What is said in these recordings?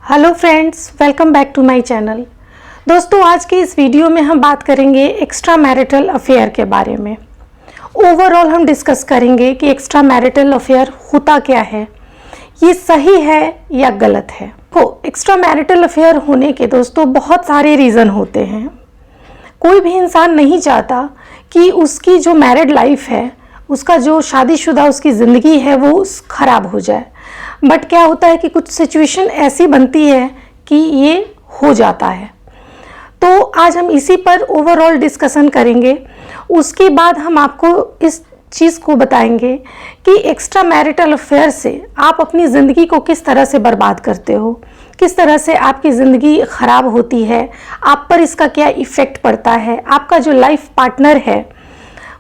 Hello friends, welcome back to my channel. दोस्तों, आज की इस वीडियो में हम बात करेंगे एक्स्ट्रा मैरिटल अफेयर के बारे में। ओवरऑल हम डिस्कस करेंगे कि एक्स्ट्रा मैरिटल अफेयर होता क्या है, ये सही है या गलत है। एक्स्ट्रा मैरिटल अफेयर होने के दोस्तों बहुत सारे रीज़न होते हैं। कोई भी इंसान नहीं चाहता कि उसकी जो मैरिड लाइफ है, उसका जो शादीशुदा उसकी ज़िंदगी है वो ख़राब हो जाए। बट क्या होता है कि कुछ सिचुएशन ऐसी बनती है कि ये हो जाता है। तो आज हम इसी पर ओवरऑल डिस्कशन करेंगे। उसके बाद हम आपको इस चीज़ को बताएंगे कि एक्स्ट्रा मैरिटल अफेयर से आप अपनी ज़िंदगी को किस तरह से बर्बाद करते हो, किस तरह से आपकी ज़िंदगी ख़राब होती है, आप पर इसका क्या इफ़ेक्ट पड़ता है, आपका जो लाइफ पार्टनर है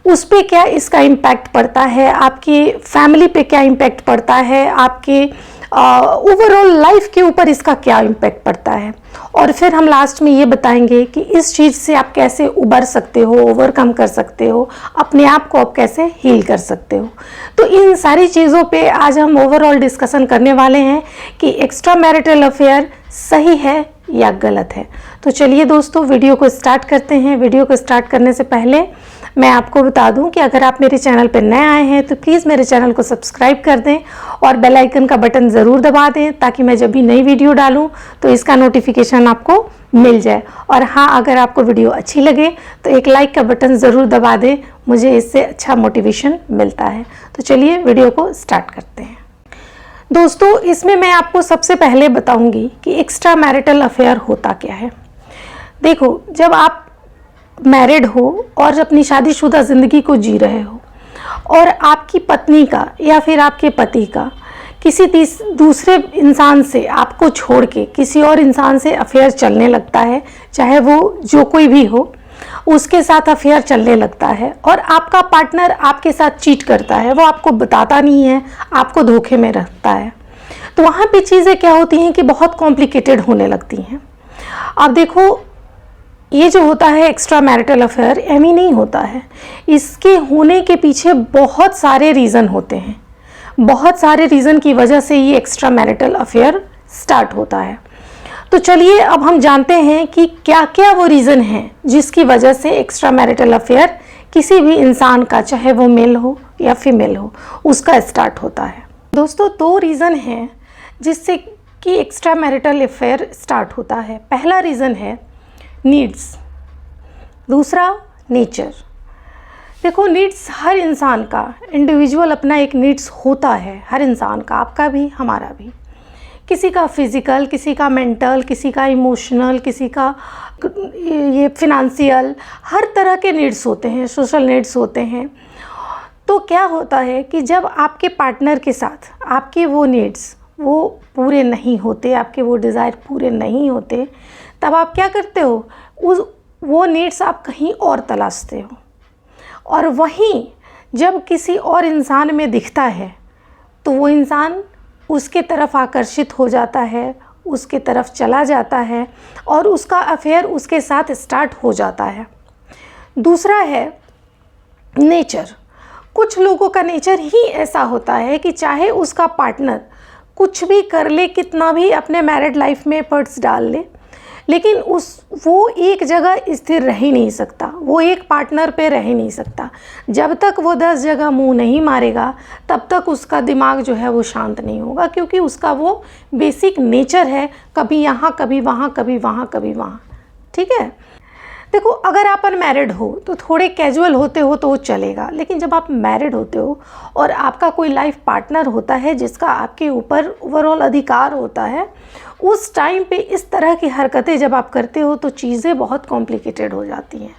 उस पे क्या इसका इम्पैक्ट पड़ता है, आपकी फैमिली पे क्या इम्पैक्ट पड़ता है, आपके ओवरऑल लाइफ के ऊपर इसका क्या इम्पैक्ट पड़ता है। और फिर हम लास्ट में ये बताएंगे कि इस चीज़ से आप कैसे उबर सकते हो, ओवरकम कर सकते हो, अपने आप को आप कैसे हील कर सकते हो। तो इन सारी चीज़ों पे आज हम ओवरऑल डिस्कशन करने वाले हैं कि एक्स्ट्रा मैरिटल अफेयर सही है या गलत है। तो चलिए दोस्तों, वीडियो को स्टार्ट करते हैं। वीडियो को स्टार्ट करने से पहले मैं आपको बता दूं कि अगर आप मेरे चैनल पर नए आए हैं तो प्लीज़ मेरे चैनल को सब्सक्राइब कर दें और बेल आइकन का बटन ज़रूर दबा दें, ताकि मैं जब भी नई वीडियो डालूं तो इसका नोटिफिकेशन आपको मिल जाए। और हाँ, अगर आपको वीडियो अच्छी लगे तो एक लाइक का बटन ज़रूर दबा दें, मुझे इससे अच्छा मोटिवेशन मिलता है। तो चलिए वीडियो को स्टार्ट करते हैं। दोस्तों, इसमें मैं आपको सबसे पहले बताऊँगी कि एक्स्ट्रा मैरिटल अफेयर होता क्या है। देखो, जब आप मैरिड हो और अपनी शादीशुदा ज़िंदगी को जी रहे हो और आपकी पत्नी का या फिर आपके पति का किसी दूसरे इंसान से आपको छोड़ के किसी और इंसान से अफेयर चलने लगता है, चाहे वो जो कोई भी हो, उसके साथ अफेयर चलने लगता है और आपका पार्टनर आपके साथ चीट करता है, वो आपको बताता नहीं है, आपको धोखे में रखता है, तो वहाँ पे चीज़ें क्या होती हैं कि बहुत कॉम्प्लिकेटेड होने लगती हैं। अब देखो, ये जो होता है एक्स्ट्रा मैरिटल अफेयर एम ही नहीं होता है, इसके होने के पीछे बहुत सारे रीज़न होते हैं। बहुत सारे रीज़न की वजह से ये एक्स्ट्रा मैरिटल अफेयर स्टार्ट होता है। तो चलिए अब हम जानते हैं कि क्या क्या वो रीज़न हैं जिसकी वजह से एक्स्ट्रा मैरिटल अफेयर किसी भी इंसान का, चाहे वो मेल हो या फीमेल हो, उसका स्टार्ट होता है। दोस्तों, दो रीज़न हैं जिससे कि एक्स्ट्रा मैरिटल अफेयर स्टार्ट होता है। पहला रीज़न है नीड्स, दूसरा नेचर। देखो, नीड्स हर इंसान का इंडिविजुअल अपना एक नीड्स होता है, हर इंसान का, आपका भी हमारा भी। किसी का फिज़िकल, किसी का मेंटल, किसी का इमोशनल, किसी का ये फिनेंशियल, हर तरह के नीड्स होते हैं, सोशल नीड्स होते हैं। तो क्या होता है कि जब आपके पार्टनर के साथ आपके वो नीड्स वो पूरे नहीं होते, आपके वो डिज़ायर पूरे नहीं होते, तब आप क्या करते हो, वो नीड्स आप कहीं और तलाशते हो। और वहीं जब किसी और इंसान में दिखता है तो वो इंसान उसके तरफ आकर्षित हो जाता है, उसके तरफ चला जाता है और उसका अफेयर उसके साथ स्टार्ट हो जाता है। दूसरा है नेचर। कुछ लोगों का नेचर ही ऐसा होता है कि चाहे उसका पार्टनर कुछ भी कर ले, कितना भी अपने मैरिड लाइफ में एफर्ट्स डाल ले, लेकिन वो एक जगह स्थिर रह ही नहीं सकता, वो एक पार्टनर पे रह ही नहीं सकता। जब तक वो 10 जगह मुंह नहीं मारेगा तब तक उसका दिमाग जो है वो शांत नहीं होगा, क्योंकि उसका वो बेसिक नेचर है, कभी यहाँ कभी वहाँ, कभी वहाँ कभी वहाँ। ठीक है। देखो, अगर आप अनमैरिड हो तो थोड़े कैजुअल होते हो तो वो चलेगा, लेकिन जब आप मैरिड होते हो और आपका कोई लाइफ पार्टनर होता है जिसका आपके ऊपर ओवरऑल अधिकार होता है, उस टाइम पे इस तरह की हरकतें जब आप करते हो तो चीज़ें बहुत कॉम्प्लिकेटेड हो जाती हैं।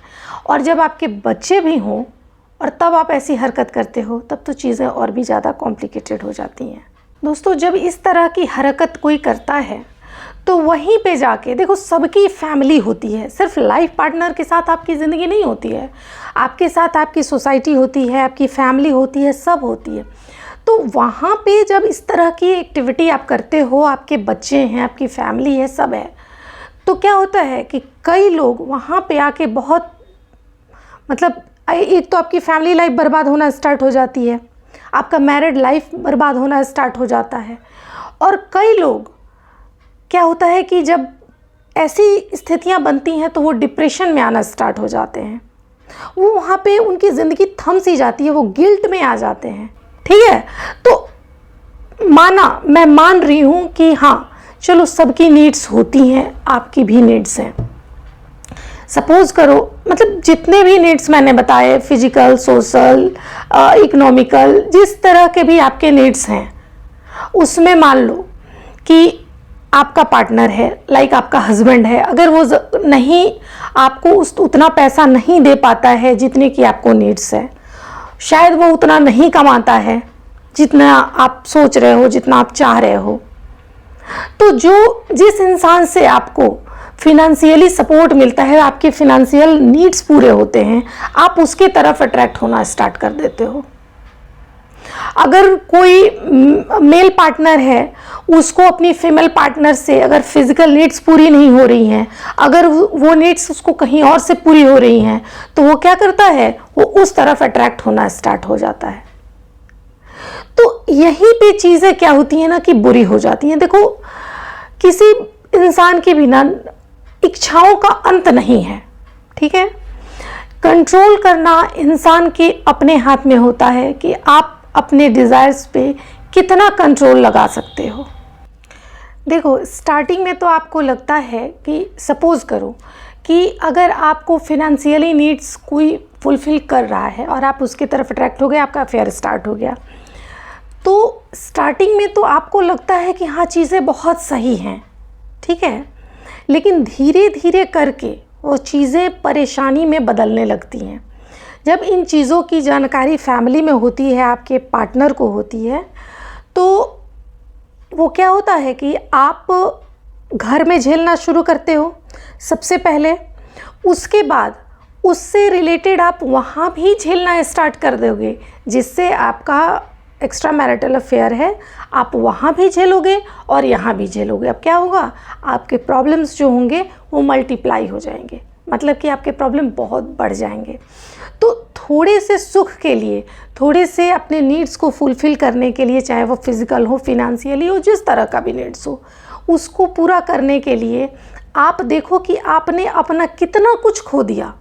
और जब आपके बच्चे भी हों और तब आप ऐसी हरकत करते हो, तब तो चीज़ें और भी ज़्यादा कॉम्प्लिकेटेड हो जाती हैं। दोस्तों, जब इस तरह की हरकत कोई करता है तो वहीं पे जाके देखो, सबकी फैमिली होती है, सिर्फ लाइफ पार्टनर के साथ आपकी ज़िंदगी नहीं होती है, आपके साथ आपकी सोसाइटी होती है, आपकी फैमिली होती है, सब होती है। तो वहाँ पे जब इस तरह की एक्टिविटी आप करते हो, आपके बच्चे हैं, आपकी फैमिली है, सब है, तो क्या होता है कि कई लोग वहाँ पे आके बहुत, मतलब एक तो आपकी फैमिली लाइफ बर्बाद होना स्टार्ट हो जाती है, आपका मैरिड लाइफ बर्बाद होना स्टार्ट हो जाता है, और कई लोग क्या होता है कि जब ऐसी स्थितियां बनती हैं तो वो डिप्रेशन में आना स्टार्ट हो जाते हैं, वो वहाँ पे उनकी ज़िंदगी थम सी जाती है, वो गिल्ट में आ जाते हैं। ठीक है, तो मैं मान रही हूँ कि हाँ चलो सबकी नीड्स होती हैं, आपकी भी नीड्स हैं। सपोज करो मतलब जितने भी नीड्स मैंने बताए, फिजिकल, सोशल, इकोनॉमिकल, जिस तरह के भी आपके नीड्स हैं, उसमें मान लो कि आपका पार्टनर है, लाइक आपका हस्बैंड है, अगर वो नहीं आपको उतना पैसा नहीं दे पाता है जितने की आपको नीड्स है, शायद वो उतना नहीं कमाता है जितना आप सोच रहे हो, जितना आप चाह रहे हो, तो जिस इंसान से आपको फिनेंशियली सपोर्ट मिलता है, आपके फिनेंशियल नीड्स पूरे होते हैं, आप उसके तरफ अट्रैक्ट होना स्टार्ट कर देते हो। अगर कोई मेल पार्टनर है, उसको अपनी फीमेल पार्टनर से अगर फिजिकल नीड्स पूरी नहीं हो रही हैं, अगर वो नीड्स उसको कहीं और से पूरी हो रही हैं, तो वो क्या करता है, वो उस तरफ अट्रैक्ट होना स्टार्ट हो जाता है। तो यहीं पे चीज़ें क्या होती हैं ना कि बुरी हो जाती हैं। देखो, किसी इंसान के बिना इच्छाओं का अंत नहीं है, ठीक है। कंट्रोल करना इंसान के अपने हाथ में होता है कि आप अपने डिज़ायर्स पे कितना कंट्रोल लगा सकते हो। देखो, स्टार्टिंग में तो आपको लगता है कि सपोज़ करो कि अगर आपको फिनेंशियली नीड्स कोई फुलफ़िल कर रहा है और आप उसकी तरफ अट्रैक्ट हो गए, आपका अफेयर स्टार्ट हो गया, तो स्टार्टिंग में तो आपको लगता है कि हाँ चीज़ें बहुत सही हैं, ठीक है, लेकिन धीरे धीरे करके वो चीज़ें परेशानी में बदलने लगती हैं। जब इन चीज़ों की जानकारी फैमिली में होती है, आपके पार्टनर को होती है, तो वो क्या होता है कि आप घर में झेलना शुरू करते हो सबसे पहले, उसके बाद उससे रिलेटेड आप वहाँ भी झेलना स्टार्ट कर दोगे, जिससे आपका एक्स्ट्रा मैरिटल अफेयर है, आप वहाँ भी झेलोगे और यहाँ भी झेलोगे। अब क्या होगा, आपके प्रॉब्लम्स जो होंगे वो मल्टीप्लाई हो जाएंगे, मतलब कि आपके प्रॉब्लम बहुत बढ़ जाएंगे। तो थोड़े से सुख के लिए, थोड़े से अपने नीड्स को फुलफ़िल करने के लिए, चाहे वो फिज़िकल हो, फिनेंशियली हो, जिस तरह का भी नीड्स हो, उसको पूरा करने के लिए आप देखो कि आपने अपना कितना कुछ खो दिया।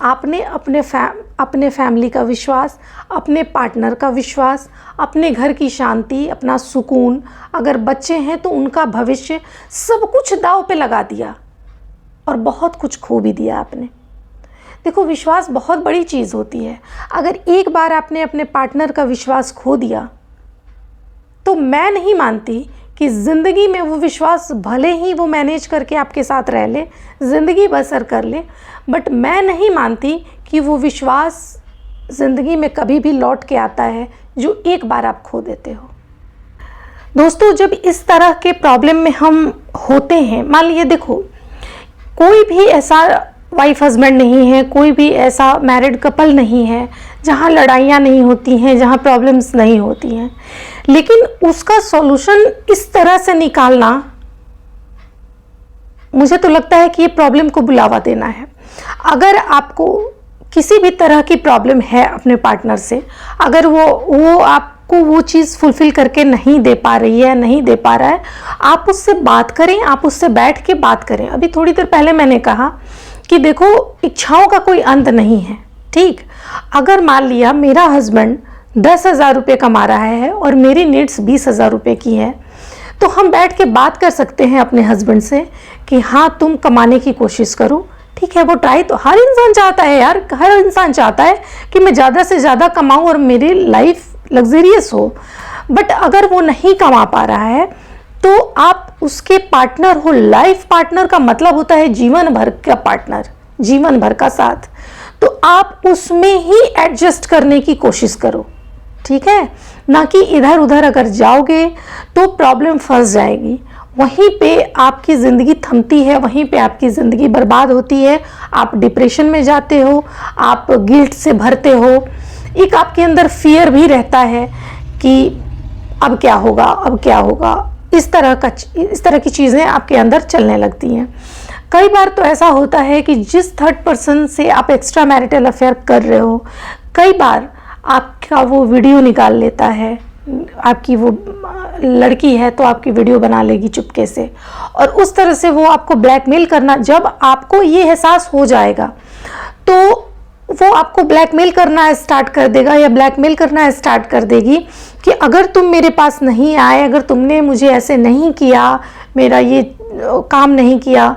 आपने अपने फैमिली का विश्वास, अपने पार्टनर का विश्वास, अपने घर की शांति, अपना सुकून, अगर बच्चे हैं तो उनका भविष्य, सब कुछ दांव पे लगा दिया और बहुत कुछ खो भी दिया आपने। देखो, विश्वास बहुत बड़ी चीज़ होती है। अगर एक बार आपने अपने पार्टनर का विश्वास खो दिया, तो मैं नहीं मानती कि ज़िंदगी में वो विश्वास, भले ही वो मैनेज करके आपके साथ रह ले, ज़िंदगी बसर कर ले, बट मैं नहीं मानती कि वो विश्वास ज़िंदगी में कभी भी लौट के आता है जो एक बार आप खो देते हो। दोस्तों, जब इस तरह के प्रॉब्लम में हम होते हैं, मान लीजिए देखो, कोई भी ऐसा वाइफ हस्बैंड नहीं है, कोई भी ऐसा मैरिड कपल नहीं है जहाँ लड़ाइयाँ नहीं होती हैं, जहाँ प्रॉब्लम्स नहीं होती हैं, लेकिन उसका सॉल्यूशन इस तरह से निकालना, मुझे तो लगता है कि ये प्रॉब्लम को बुलावा देना है। अगर आपको किसी भी तरह की प्रॉब्लम है अपने पार्टनर से, अगर वो आपको वो चीज़ फुलफ़िल करके नहीं दे पा रही है, नहीं दे पा रहा है, आप उससे बात करें, आप उससे बैठ के बात करें। अभी थोड़ी देर पहले मैंने कहा कि देखो, इच्छाओं का कोई अंत नहीं है, ठीक। अगर मान लिया मेरा हस्बैंड 10,000 रुपये कमा रहा है और मेरी नीड्स 20,000 रुपये की है, तो हम बैठ के बात कर सकते हैं अपने हस्बैंड से कि हाँ, तुम कमाने की कोशिश करो, ठीक है। वो ट्राई तो हर इंसान चाहता है यार, हर इंसान चाहता है कि मैं ज़्यादा से ज़्यादा कमाऊँ और मेरी लाइफ लग्जरियस हो, बट अगर वो नहीं कमा पा रहा है तो आप उसके पार्टनर हो। लाइफ पार्टनर का मतलब होता है जीवन भर का पार्टनर, जीवन भर का साथ। तो आप उसमें ही एडजस्ट करने की कोशिश करो, ठीक है, ना कि इधर उधर अगर जाओगे तो प्रॉब्लम फंस जाएगी। वहीं पे आपकी ज़िंदगी थमती है, वहीं पे आपकी ज़िंदगी बर्बाद होती है। आप डिप्रेशन में जाते हो, आप गिल्ट से भरते हो, एक आपके अंदर फियर भी रहता है कि अब क्या होगा, अब क्या होगा, इस तरह की चीज़ें आपके अंदर चलने लगती हैं। कई बार तो ऐसा होता है कि जिस थर्ड पर्सन से आप एक्स्ट्रा मैरिटल अफेयर कर रहे हो, कई बार आपका वो वीडियो निकाल लेता है, आपकी वो लड़की है तो आपकी वीडियो बना लेगी चुपके से, और उस तरह से वो आपको ब्लैकमेल करना, जब आपको ये एहसास हो जाएगा तो वो आपको ब्लैकमेल करना स्टार्ट कर देगा या ब्लैकमेल करना स्टार्ट कर देगी कि अगर तुम मेरे पास नहीं आए, अगर तुमने मुझे ऐसे नहीं किया, मेरा ये काम नहीं किया,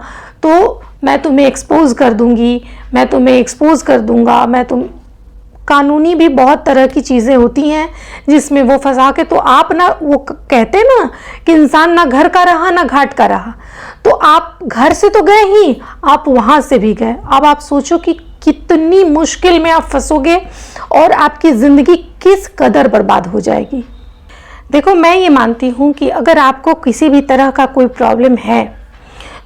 तो मैं तुम्हें एक्सपोज कर दूंगी, मैं तुम्हें एक्सपोज कर दूंगा, कानूनी भी बहुत तरह की चीज़ें होती हैं जिसमें वो फंसा के, तो आप ना, वो कहते हैं ना कि इंसान ना घर का रहा ना घाट का रहा, तो आप घर से तो गए ही, आप वहाँ से भी गए। अब आप सोचो कि कितनी मुश्किल में आप फंसोगे और आपकी ज़िंदगी किस कदर बर्बाद हो जाएगी। देखो, मैं ये मानती हूँ कि अगर आपको किसी भी तरह का कोई प्रॉब्लम है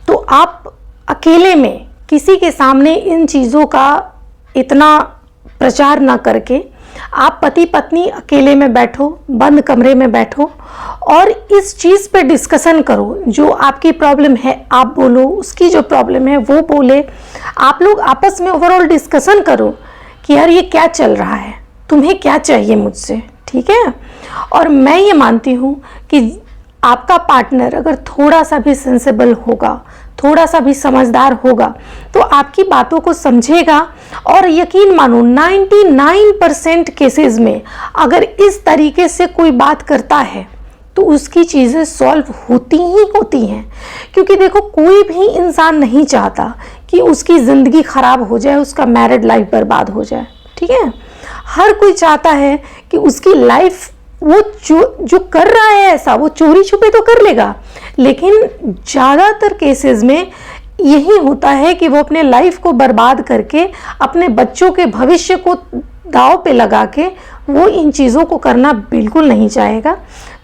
तो आप अकेले में किसी के सामने इन चीज़ों का इतना प्रचार ना करके आप पति पत्नी अकेले में बैठो, बंद कमरे में बैठो और इस चीज़ पे डिस्कशन करो। जो आपकी प्रॉब्लम है आप बोलो, उसकी जो प्रॉब्लम है वो बोले, आप लोग आपस में ओवरऑल डिस्कशन करो कि यार ये क्या चल रहा है, तुम्हें क्या चाहिए मुझसे, ठीक है। और मैं ये मानती हूँ कि आपका पार्टनर अगर थोड़ा सा भी सेंसिबल होगा, थोड़ा सा भी समझदार होगा, तो आपकी बातों को समझेगा। और यकीन मानो 99% केसेस में अगर इस तरीके से कोई बात करता है तो उसकी चीज़ें सॉल्व होती ही होती हैं। क्योंकि देखो, कोई भी इंसान नहीं चाहता कि उसकी ज़िंदगी ख़राब हो जाए, उसका मैरिड लाइफ बर्बाद हो जाए, ठीक है। हर कोई चाहता है कि उसकी लाइफ, वो जो कर रहा है ऐसा, वो चोरी छुपे तो कर लेगा, लेकिन ज़्यादातर केसेस में यही होता है कि वो अपने लाइफ को बर्बाद करके अपने बच्चों के भविष्य को दांव पे लगा के वो इन चीज़ों को करना बिल्कुल नहीं चाहेगा।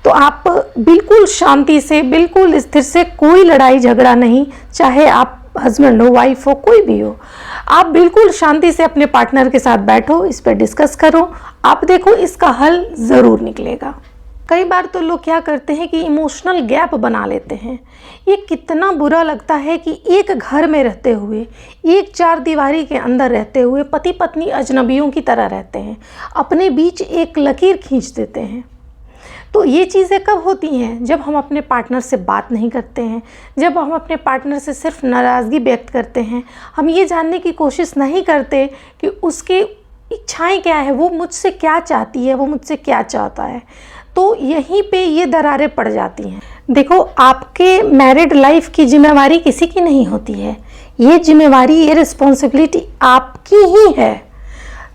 तो आप बिल्कुल शांति से, बिल्कुल स्थिर से, कोई लड़ाई झगड़ा नहीं, चाहे आप हस्बैंड हो, वाइफ हो, कोई भी हो, आप बिल्कुल शांति से अपने पार्टनर के साथ बैठो, इस पर डिस्कस करो, आप देखो इसका हल ज़रूर निकलेगा। कई बार तो लोग क्या करते हैं कि इमोशनल गैप बना लेते हैं। ये कितना बुरा लगता है कि एक घर में रहते हुए, एक चार दीवारी के अंदर रहते हुए पति पत्नी अजनबियों की तरह रहते हैं, अपने बीच एक लकीर खींच देते हैं। तो ये चीज़ें कब होती हैं? जब हम अपने पार्टनर से बात नहीं करते हैं, जब हम अपने पार्टनर से सिर्फ नाराज़गी व्यक्त करते हैं, हम ये जानने की कोशिश नहीं करते कि उसकी इच्छाएं क्या है, वो मुझसे क्या चाहती है, वो मुझसे क्या चाहता है। तो यहीं पे ये दरारें पड़ जाती हैं। देखो, आपके मैरिड लाइफ की जिम्मेवारी किसी की नहीं होती है, ये जिम्मेवारी, ये रिस्पॉन्सिबिलिटी आपकी ही है।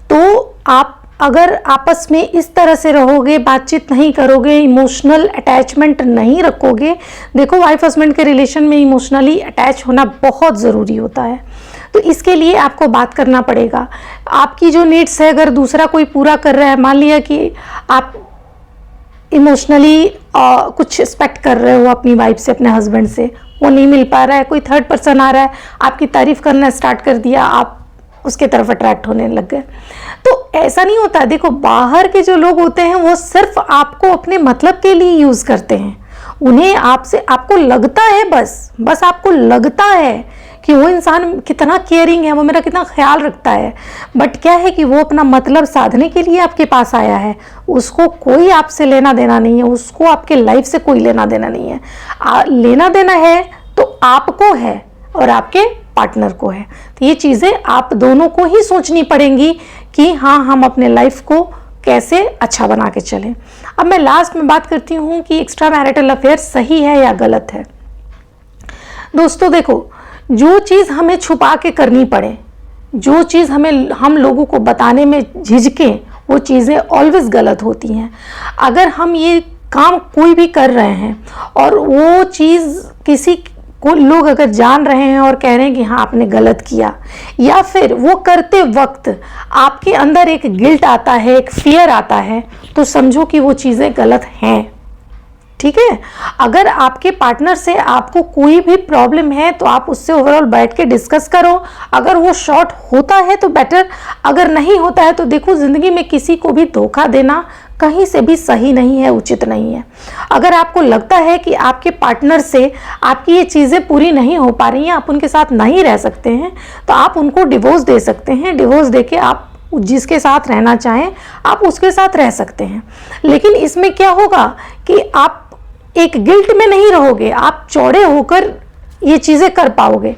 तो आप अगर आपस में इस तरह से रहोगे, बातचीत नहीं करोगे, इमोशनल अटैचमेंट नहीं रखोगे, देखो वाइफ हस्बैंड के रिलेशन में इमोशनली अटैच होना बहुत ज़रूरी होता है। तो इसके लिए आपको बात करना पड़ेगा। आपकी जो नीड्स है अगर दूसरा कोई पूरा कर रहा है, मान लिया कि आप इमोशनली कुछ एक्सपेक्ट कर रहे हो अपनी वाइफ से, अपने हस्बैंड से, वो नहीं मिल पा रहा है, कोई थर्ड पर्सन आ रहा है, आपकी तारीफ़ करना स्टार्ट कर दिया, आप उसके तरफ अट्रैक्ट होने लग गए। तो ऐसा नहीं होता। देखो, बाहर के जो लोग होते हैं वो सिर्फ आपको अपने मतलब के लिए यूज़ करते हैं। उन्हें आपको लगता है, बस आपको लगता है कि वो इंसान कितना केयरिंग है, वो मेरा कितना ख्याल रखता है, बट क्या है कि वो अपना मतलब साधने के लिए आपके पास आया है। उसको कोई आपसे लेना देना नहीं है, उसको आपके लाइफ से कोई लेना देना नहीं है। लेना देना है तो आपको है और आपके पार्टनर को है। तो ये चीज़ें आप दोनों को ही सोचनी पड़ेंगी कि हाँ, हम अपने लाइफ को कैसे अच्छा बना के चलें। अब मैं लास्ट में बात करती हूँ कि एक्स्ट्रा मैरिटल अफेयर सही है या गलत है। दोस्तों देखो, जो चीज़ हमें छुपा के करनी पड़े, जो चीज़ हम लोगों को बताने में झिझकें, वो चीज़ें ऑलवेज गलत होती हैं। अगर हम ये काम कोई भी कर रहे हैं और वो चीज़ किसी को लोग अगर जान रहे हैं और कह रहे हैं कि हाँ आपने गलत किया, या फिर वो करते वक्त आपके अंदर एक गिल्ट आता है, एक फियर आता है, तो समझो कि वो चीज़ें गलत हैं, ठीक है। अगर आपके पार्टनर से आपको कोई भी प्रॉब्लम है तो आप उससे ओवरऑल बैठ के डिस्कस करो। अगर वो शॉर्ट होता है तो बेटर, अगर नहीं होता है तो देखो, ज़िंदगी में किसी को भी धोखा देना कहीं से भी सही नहीं है, उचित नहीं है। अगर आपको लगता है कि आपके पार्टनर से आपकी ये चीज़ें पूरी नहीं हो पा रही हैं, आप उनके साथ नहीं रह सकते हैं, तो आप उनको डिवोर्स दे सकते हैं। डिवोर्स देके आप जिसके साथ रहना चाहें आप उसके साथ रह सकते हैं। लेकिन इसमें क्या होगा कि आप एक गिल्ट में नहीं रहोगे, आप चौड़े होकर ये चीज़ें कर पाओगे।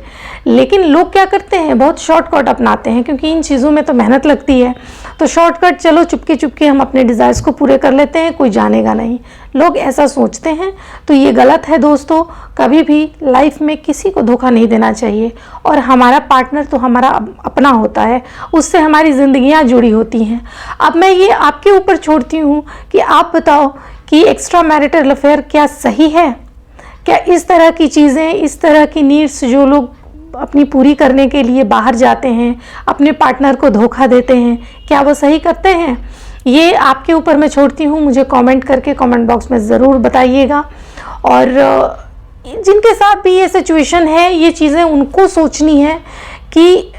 लेकिन लोग क्या करते हैं, बहुत शॉर्टकट अपनाते हैं, क्योंकि इन चीज़ों में तो मेहनत लगती है। तो शॉर्टकट, चलो चुपके चुपके हम अपने डिज़ायर्स को पूरे कर लेते हैं, कोई जानेगा नहीं, लोग ऐसा सोचते हैं। तो ये गलत है दोस्तों। कभी भी लाइफ में किसी को धोखा नहीं देना चाहिए। और हमारा पार्टनर तो हमारा अपना होता है, उससे हमारी ज़िंदगियाँ जुड़ी होती हैं। अब मैं ये आपके ऊपर छोड़ती हूँ कि आप बताओ कि एक्स्ट्रा मैरिटल अफेयर क्या सही है? क्या इस तरह की चीज़ें, इस तरह की नीड्स जो लोग अपनी पूरी करने के लिए बाहर जाते हैं, अपने पार्टनर को धोखा देते हैं, क्या वो सही करते हैं? ये आपके ऊपर मैं छोड़ती हूँ। मुझे कमेंट करके कमेंट बॉक्स में ज़रूर बताइएगा। और जिनके साथ भी ये सिचुएशन है, ये चीज़ें उनको सोचनी है कि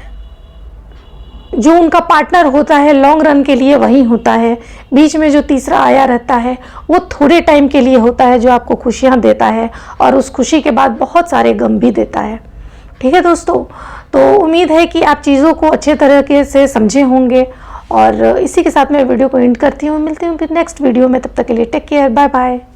जो उनका पार्टनर होता है लॉन्ग रन के लिए वही होता है। बीच में जो तीसरा आया रहता है वो थोड़े टाइम के लिए होता है, जो आपको खुशियाँ देता है और उस खुशी के बाद बहुत सारे गम भी देता है। ठीक है दोस्तों, तो उम्मीद है कि आप चीज़ों को अच्छे तरीके से समझे होंगे। और इसी के साथ मैं वीडियो को एंड करती हूँ। मिलती हूँ फिर नेक्स्ट वीडियो में, तब तक के लिए टेक केयर, बाय बाय।